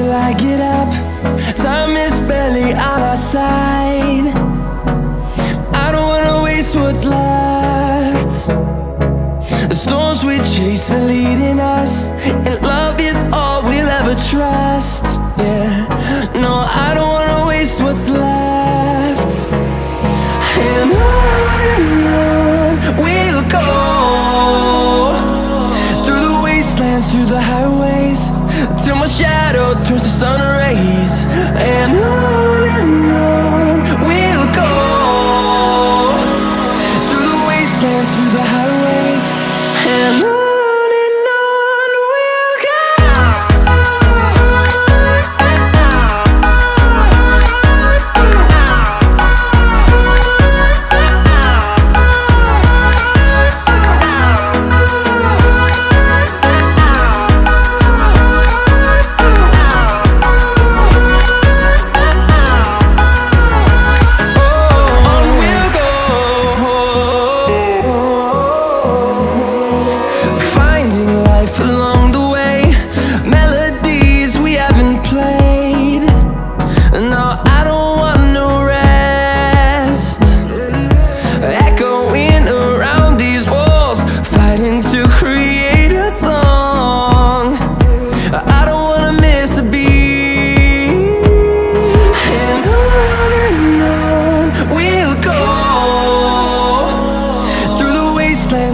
till I get up. Time is barely on our side. I don't wanna waste what's left. The storms we chase are leading us, and love is all we'll ever trust. Yeah, no, I don't wanna waste what's left. And on we'll go, through the wastelands, through the highways, till my shadow turns to sun rays. And on we'll go, through the wastelands, through the highways, and on.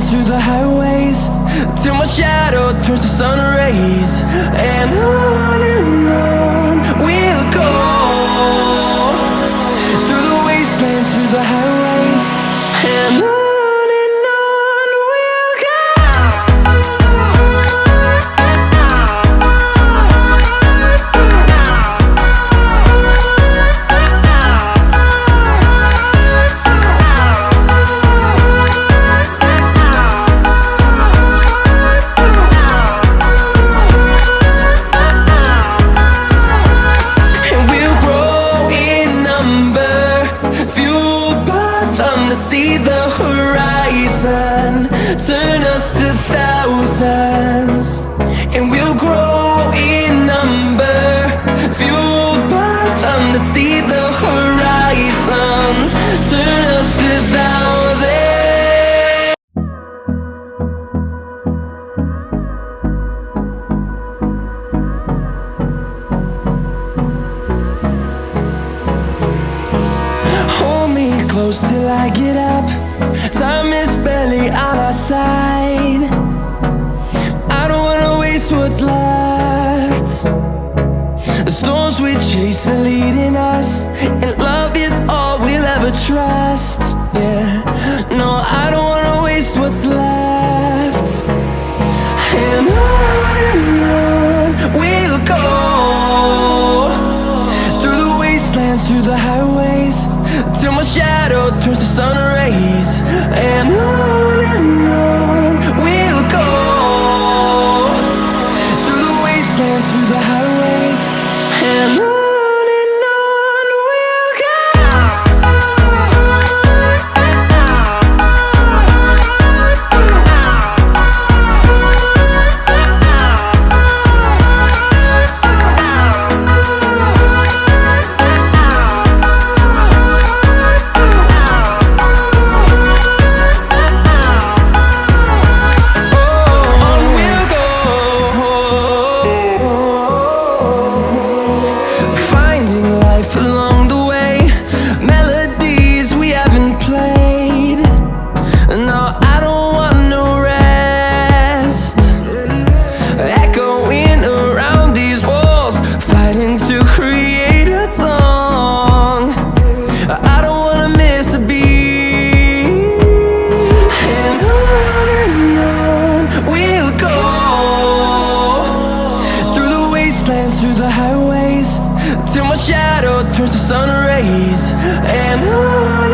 Through the highways, till my shadow turns to sun rays. And on we'll go, through the wastelands, through the highways, and on. See the horizon turn us to thousands, and we'll grow in number, fueled by them. To see the horizon turn us to thousands. Hold me close till I get up. Time is barely on our side. I don't wanna waste what's left. The storms we chase are leading us, and love is all we'll ever trust. Yeah, no, I don't wanna waste what's left. And on we'll go, through the wastelands, through the highways, till my shadow turns to sun rays. And on we'll go, through the wastelands, through the highways, and on. Through the highways, till my shadow turns to sun rays. And on